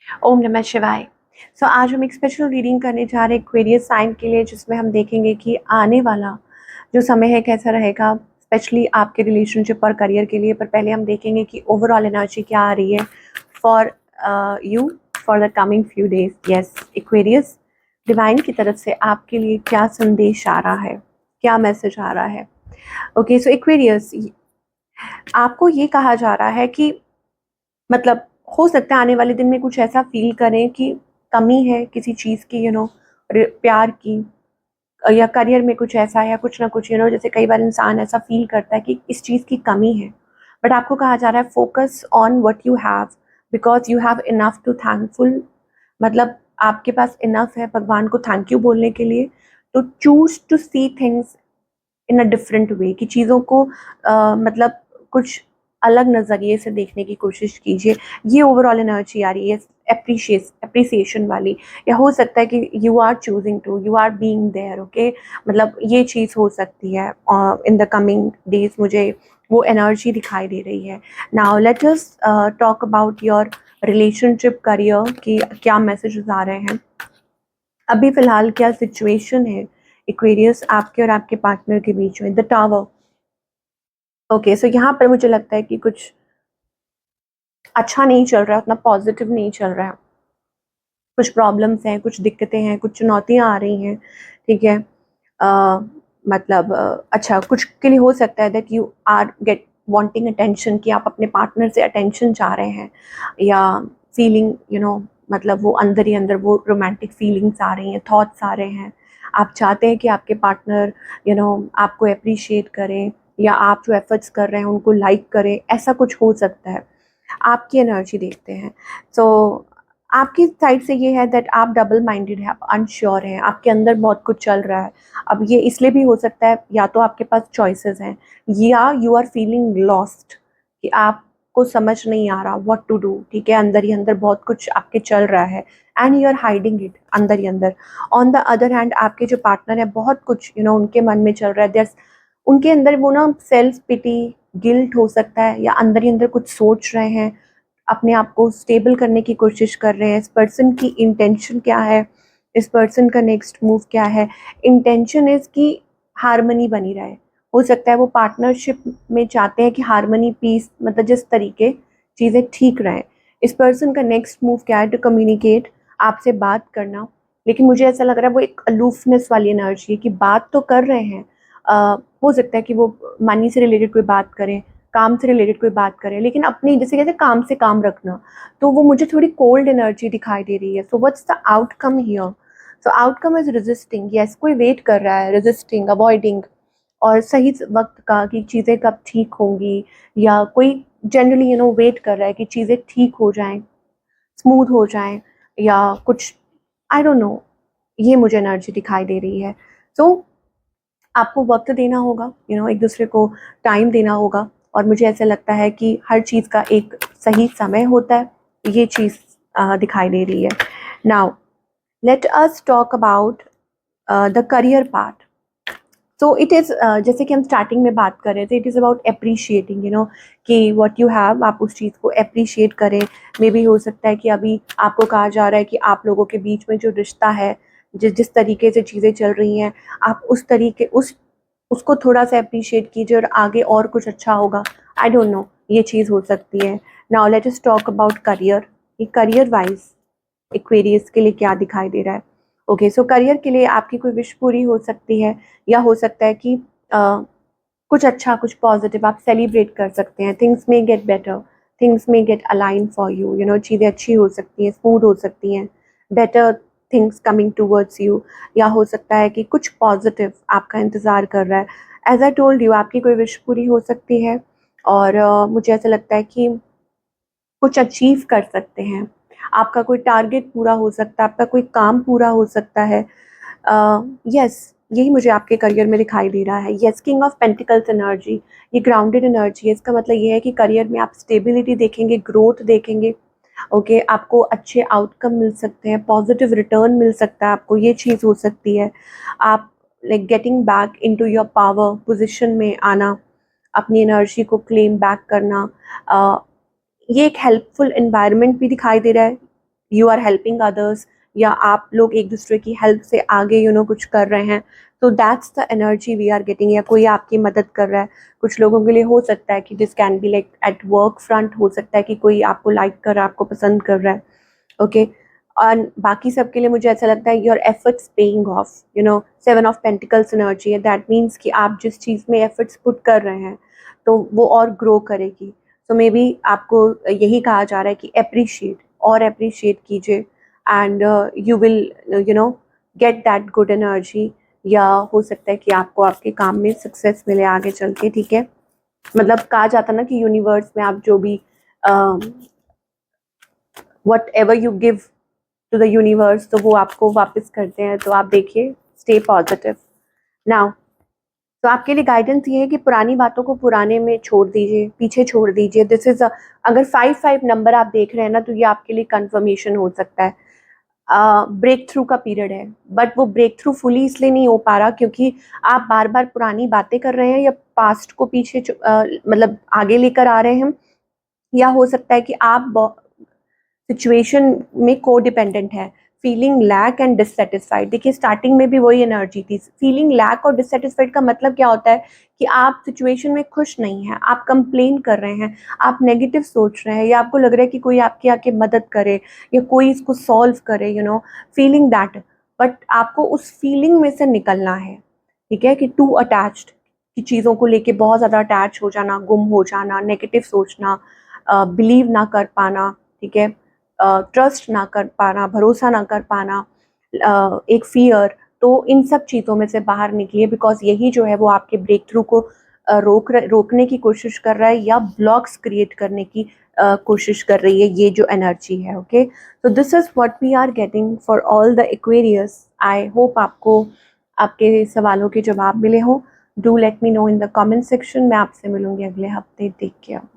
ओम नमः शिवाय। सो आज हम एक स्पेशल रीडिंग करने जा रहे हैं एक्वेरियस साइन के लिए, जिसमें हम देखेंगे कि आने वाला जो समय है कैसा रहेगा, स्पेशली आपके रिलेशनशिप और करियर के लिए। पर पहले हम देखेंगे कि ओवरऑल एनर्जी क्या आ रही है for you for the coming few days. Yes Aquarius, divine की तरफ से आपके लिए क्या संदेश आ रहा है, क्या मैसेज आ रहा है। ओके सो एक्वेरियस, आपको ये कहा जा रहा है कि मतलब हो सकता है आने वाले दिन में कुछ ऐसा फील करें कि कमी है किसी चीज़ की, प्यार की, या करियर में कुछ ऐसा है या कुछ ना कुछ, जैसे कई बार इंसान ऐसा फील करता है कि इस चीज़ की कमी है। बट आपको कहा जा रहा है focus on what you have, because you have enough to thankful. मतलब आपके पास इनफ है भगवान को थैंक यू बोलने के लिए। तो choose to see things in a different way, कि चीज़ों को मतलब कुछ अलग नज़रिए से देखने की कोशिश कीजिए। ये ओवरऑल एनर्जी आ रही है अप्रिसिएशन वाली। या हो सकता है कि you are choosing to, you are being there. Okay, मतलब ये चीज़ हो सकती है इन द कमिंग डेज। मुझे वो एनर्जी दिखाई दे रही है। Now let us talk about your relationship career की क्या मैसेजेस आ रहे हैं। अभी फ़िलहाल क्या सिचुएशन है एक्वेरियस आपके और आपके पार्टनर के बीच में? The tower. ओके सो यहाँ पर मुझे लगता है कि कुछ अच्छा नहीं चल रहा है, उतना पॉजिटिव नहीं चल रहा है। कुछ प्रॉब्लम्स हैं, कुछ दिक्कतें हैं, कुछ चुनौतियाँ आ रही हैं, ठीक है। अ, मतलब अच्छा, कुछ के लिए हो सकता है that you are get wanting attention, कि आप अपने पार्टनर से अटेंशन चाह रहे हैं, या फीलिंग मतलब वो अंदर ही अंदर वो रोमांटिक फीलिंग्स आ रही हैं, थॉट्स आ रहे हैं। आप चाहते हैं कि आपके पार्टनर आपको अप्रिशिएट करें, या आप जो एफर्ट्स कर रहे हैं उनको लाइक करें, ऐसा कुछ हो सकता है। आपकी एनर्जी देखते हैं। सो आपकी साइड से ये है दैट आप डबल माइंडेड हैं, आप अनश्योर हैं, आपके अंदर बहुत कुछ चल रहा है। अब ये इसलिए भी हो सकता है, या तो आपके पास चॉइसेस हैं, या यू आर फीलिंग लॉस्ट, कि आपको समझ नहीं आ रहा व्हाट टू डू। ठीक है, अंदर ही अंदर बहुत कुछ आपके चल रहा है, and you are hiding it अंदर ही अंदर। ऑन द अदर हैंड, आपके जो पार्टनर है, बहुत कुछ उनके मन में चल रहा है। उनके अंदर वो सेल्फ पिटी, गिल्ट हो सकता है, या अंदर ही अंदर कुछ सोच रहे हैं, अपने आप को स्टेबल करने की कोशिश कर रहे हैं। इस पर्सन की इंटेंशन क्या है, इस पर्सन का नेक्स्ट मूव क्या है। इंटेंशन इज़ कि हारमनी बनी रहे। हो सकता है वो पार्टनरशिप में चाहते हैं कि हारमनी, पीस, मतलब जिस तरीके चीज़ें ठीक रहें। इस पर्सन का नेक्स्ट मूव क्या है? टू कम्युनिकेट, आपसे बात करना। लेकिन मुझे ऐसा लग रहा है वो एक अलूफनेस वाली एनर्जी है, कि बात तो कर रहे हैं। हो सकता है कि वो मनी से रिलेटेड कोई बात करें, काम से रिलेटेड कोई बात करें, लेकिन अपनी, जैसे कहते हैं, काम से काम रखना। तो वो मुझे थोड़ी कोल्ड एनर्जी दिखाई दे रही है। So what's the outcome here? So outcome is resisting. Yes, कोई वेट कर रहा है, रेजिस्टिंग, अवॉइडिंग, और सही वक्त का, कि चीज़ें कब ठीक होंगी, या कोई जनरली वेट कर रहा है कि चीज़ें ठीक हो जाएं, स्मूथ हो जाएं, या कुछ, आई डोंट नो। ये मुझे एनर्जी दिखाई दे रही है। सो आपको वक़्त देना होगा, एक दूसरे को टाइम देना होगा। और मुझे ऐसा लगता है कि हर चीज़ का एक सही समय होता है। ये चीज़ दिखाई दे रही है। Now let us talk about the career part. So it is, जैसे कि हम स्टार्टिंग में बात कर रहे थे, इट इज़ अबाउट एप्रिशिएटिंग, कि व्हाट यू हैव, आप उस चीज़ को एप्रिशिएट करें। मे बी हो सकता है कि अभी आपको कहा जा रहा है कि आप लोगों के बीच में जो रिश्ता है, जिस तरीके से चीज़ें चल रही हैं, आप उस तरीके उसको थोड़ा-सा एप्रिशिएट कीजिए, और आगे और कुछ अच्छा होगा। आई डोंट नो, ये चीज़ हो सकती है। Now let us talk about career, कि करियर वाइज़ एक्वेरियस के लिए क्या दिखाई दे रहा है। ओके सो करियर के लिए आपकी कोई विश पूरी हो सकती है, या हो सकता है कि कुछ अच्छा, कुछ पॉजिटिव आप सेलिब्रेट कर सकते हैं। थिंग्स में गेट बेटर, थिंग्स में गेट अलाइन फॉर यू, चीज़ें अच्छी हो सकती हैं, स्मूथ हो सकती हैं, better things coming towards you. या हो सकता है कि कुछ पॉजिटिव आपका इंतज़ार कर रहा है। एज आई टोल्ड यू, आपकी कोई विश पूरी हो सकती है, और मुझे ऐसा लगता है कि कुछ अचीव कर सकते हैं। आपका कोई टारगेट पूरा हो सकता है, आपका कोई काम पूरा हो सकता है। यस, यही मुझे आपके करियर में दिखाई दे रहा है। Yes, king of pentacles energy, ये ग्राउंडेड एनर्जी है। इसका मतलब ये है कि करियर में आप स्टेबिलिटी देखेंगे, ग्रोथ देखेंगे। ओके, आपको अच्छे आउटकम मिल सकते हैं, पॉजिटिव रिटर्न मिल सकता है आपको, ये चीज़ हो सकती है। आप like getting back into your power position में आना, अपनी एनर्जी को क्लेम बैक करना। ये एक हेल्पफुल एनवायरनमेंट भी दिखाई दे रहा है, यू आर हेल्पिंग अदर्स, या आप लोग एक दूसरे की हेल्प से आगे कुछ कर रहे हैं, तो that's the energy we are getting. या कोई आपकी मदद कर रहा है, कुछ लोगों के लिए हो सकता है कि this can be like at work front, हो सकता है कि कोई आपको लाइक कर रहा है, आपको पसंद कर रहा है, ओके। और बाकी सबके लिए मुझे ऐसा लगता है your efforts paying off, 7 of pentacles energy है, दैट मीन्स कि आप जिस चीज़ में एफर्ट्स पुट कर रहे हैं तो वो और ग्रो करेगी। सो मे बी आपको यही कहा जा रहा है कि अप्रिशिएट, और अप्रिशिएट कीजिए, and you will get that good energy. या हो सकता है कि आपको आपके काम में सक्सेस मिले आगे चल के, ठीक है। मतलब कहा जाता ना कि यूनिवर्स में आप जो भी whatever you give to the universe, तो वो आपको वापस करते हैं। तो आप देखिए, स्टे पॉजिटिव नाउ। तो आपके लिए गाइडेंस ये है कि पुरानी बातों को पुराने में छोड़ दीजिए, पीछे छोड़ दीजिए। दिस इज अगर 5-5 नंबर आप देख रहे हैं ना, तो ये आपके लिए कंफर्मेशन हो सकता है। ब्रेक थ्रू का पीरियड है, बट वो ब्रेक थ्रू फुली इसलिए नहीं हो पा रहा क्योंकि आप बार बार पुरानी बातें कर रहे हैं, या पास्ट को पीछे मतलब आगे लेकर आ रहे हैं। या हो सकता है कि आप सिचुएशन में को डिपेंडेंट है, फीलिंग लैक एंड डिससेटिस्फाइड। देखिए, स्टार्टिंग में भी वही एनर्जी थी। फीलिंग लैक और डिससेटिस्फाइड का मतलब क्या होता है कि आप सिचुएशन में खुश नहीं हैं, आप कंप्लेन कर रहे हैं, आप नेगेटिव सोच रहे हैं, या आपको लग रहा है कि कोई आपकी आके मदद करे या कोई इसको सॉल्व करे, फीलिंग दैट। बट आपको उस फीलिंग में से निकलना है, ठीक है, कि टू अटैच्ड, की चीज़ों को लेके बहुत ज़्यादा अटैच हो जाना, गुम हो जाना, नेगेटिव सोचना, बिलीव ना कर पाना, ठीक है, ट्रस्ट ना कर पाना, भरोसा ना कर पाना, एक फियर। तो इन सब चीज़ों में से बाहर निकलिए, बिकॉज यही जो है वो आपके ब्रेक थ्रू को रोकने की कोशिश कर रहा है, या ब्लॉक्स क्रिएट करने की कोशिश कर रही है, ये जो एनर्जी है, ओके। तो this is what we are getting for all the Aquarius. I hope आपको आपके सवालों के जवाब मिले हों। Do let me know in the comment section. मैं आपसे मिलूंगी अगले हफ्ते। Take care.